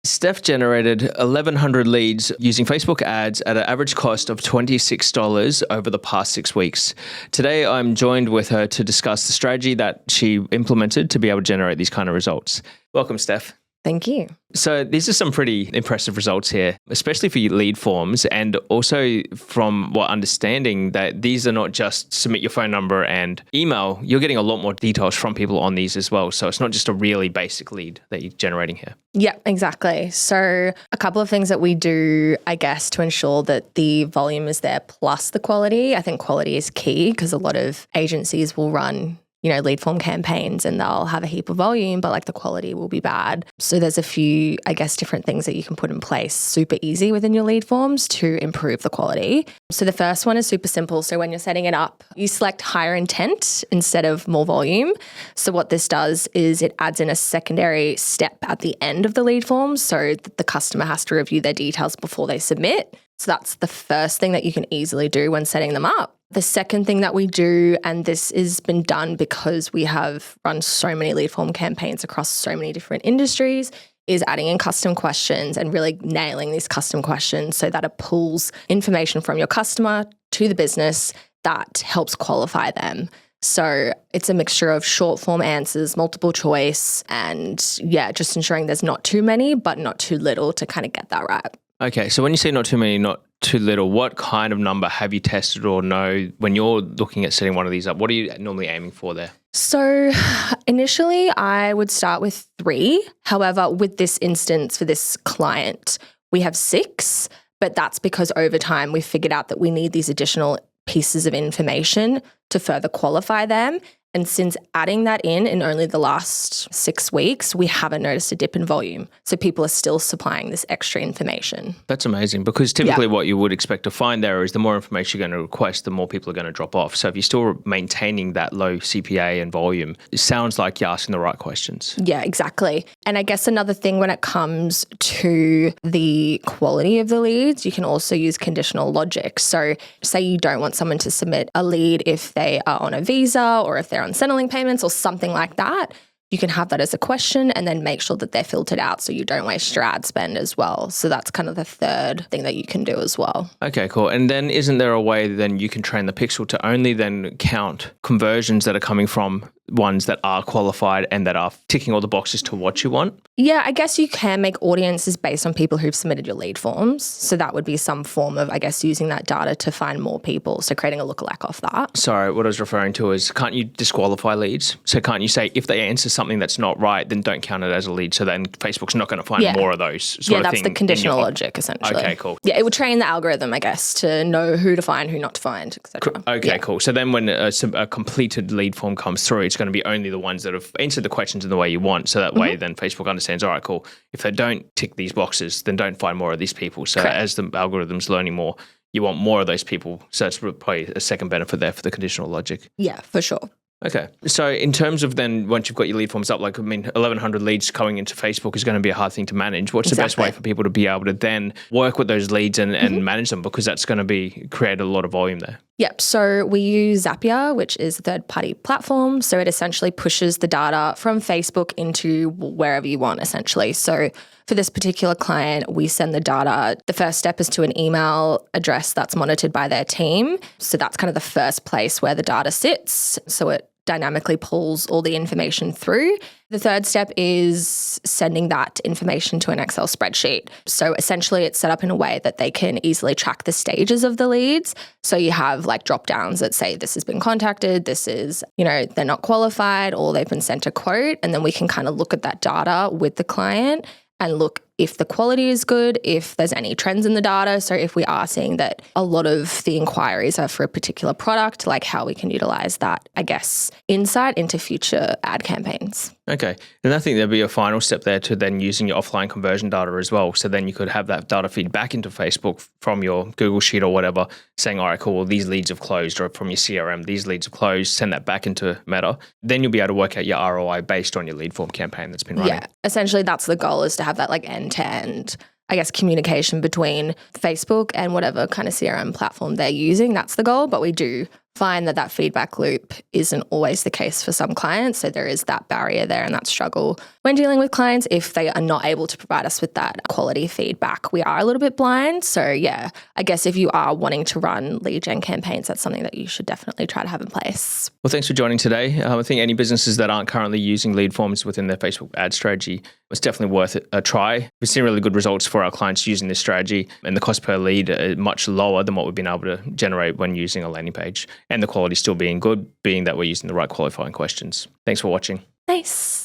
Steph generated 1,100 leads using Facebook ads at an average cost of $26 over the past 6 weeks. Today, I'm joined with her to discuss the strategy that she implemented to be able to generate these kind of results. Welcome, Steph. Thank you. So these are some pretty impressive results here, especially for your lead forms, and also from what understanding that these are not just submit your phone number and email. You're getting a lot more details from people on these as well. So it's not just a really basic lead that you're generating here. Yeah, exactly. So a couple of things that we do, I guess, to ensure that the volume is there plus the quality. I think quality is key because a lot of agencies will run lead form campaigns and they'll have a heap of volume, but like the quality will be bad. So there's a few, I guess, different things that you can put in place super easy within your lead forms to improve the quality. So the first one is super simple. So when you're setting it up, you select higher intent instead of more volume. So what this does is it adds in a secondary step at the end of the lead form so that the customer has to review their details before they submit. So that's the first thing that you can easily do when setting them up. The second thing that we do, and this has been done because we have run so many lead form campaigns across so many different industries, is adding in custom questions and really nailing these custom questions so that it pulls information from your customer to the business that helps qualify them. So it's a mixture of short form answers, multiple choice, and just ensuring there's not too many, but not too little to kind of get that right. Okay, so when you say not too many, not too little, what kind of number have you tested or know when you're looking at setting one of these up? What are you normally aiming for there? So initially I would start with 3. However, with this instance for this client, we have 6, but that's because over time we've figured out that we need these additional pieces of information to further qualify them. And since adding that in only the last 6 weeks, we haven't noticed a dip in volume. So people are still supplying this extra information. That's amazing because typically what you would expect to find there is the more information you're going to request, the more people are going to drop off. So if you're still maintaining that low CPA and volume, it sounds like you're asking the right questions. Yeah, exactly. And I guess another thing when it comes to the quality of the leads, you can also use conditional logic. So say you don't want someone to submit a lead if they are on a visa or if they're on Centrelink payments or something like that. You can have that as a question and then make sure that they're filtered out so you don't waste your ad spend as well. So that's kind of the third thing that you can do as well. Okay, cool. And then isn't there a way then you can train the pixel to only then count conversions that are coming from ones that are qualified and that are ticking all the boxes to what you want? Yeah, I guess you can make audiences based on people who've submitted your lead forms. So that would be some form of, I guess, using that data to find more people. So creating a lookalike off that. Sorry, what I was referring to is can't you disqualify leads? So can't you say if they answer something that's not right, then don't count it as a lead. So then Facebook's not going to find more of those sort of that's thing the conditional logic essentially. Okay, cool. Yeah, it would train the algorithm, I guess, to know who to find, who not to find, etc. Okay, cool. So then when a completed lead form comes through, it's going to be only the ones that have answered the questions in the way you want. So that way then Facebook understands, all right, cool. If they don't tick these boxes, then don't find more of these people. So as the algorithm's learning more, you want more of those people. So it's probably a second benefit there for the conditional logic. Yeah, for sure. Okay. So in terms of then once you've got your lead forms up, 1,100 leads going into Facebook is going to be a hard thing to manage. What's the best way for people to be able to then work with those leads and manage them? Because that's going to create a lot of volume there. Yep. So we use Zapier, which is a third-party platform. So it essentially pushes the data from Facebook into wherever you want, essentially. So for this particular client, we send the data. The first step is to an email address that's monitored by their team. So that's kind of the first place where the data sits. So it dynamically pulls all the information through. The third step is sending that information to an Excel spreadsheet. So essentially it's set up in a way that they can easily track the stages of the leads. So you have drop downs that say this has been contacted, this is, they're not qualified, or they've been sent a quote. And then we can kind of look at that data with the client and look if the quality is good, if there's any trends in the data. So if we are seeing that a lot of the inquiries are for a particular product, how we can utilize that, I guess, insight into future ad campaigns. Okay. And I think there'd be a final step there to then using your offline conversion data as well. So then you could have that data feed back into Facebook from your Google Sheet or whatever, saying, all right, cool, well, these leads have closed, or from your CRM, these leads have closed, send that back into Meta. Then you'll be able to work out your ROI based on your lead form campaign that's been running. Yeah. Essentially, that's the goal, is to have that end-to-end, I guess, communication between Facebook and whatever kind of CRM platform they're using. That's the goal. But we do find that feedback loop isn't always the case for some clients. So there is that barrier there and that struggle when dealing with clients. If they are not able to provide us with that quality feedback, we are a little bit blind. So yeah, I guess if you are wanting to run lead gen campaigns, that's something that you should definitely try to have in place. Well, thanks for joining today. I think any businesses that aren't currently using lead forms within their Facebook ad strategy, it's definitely worth a try. We've seen really good results for our clients using this strategy, and the cost per lead is much lower than what we've been able to generate when using a landing page. And the quality still being good, being that we're using the right qualifying questions. Thanks for watching. Nice.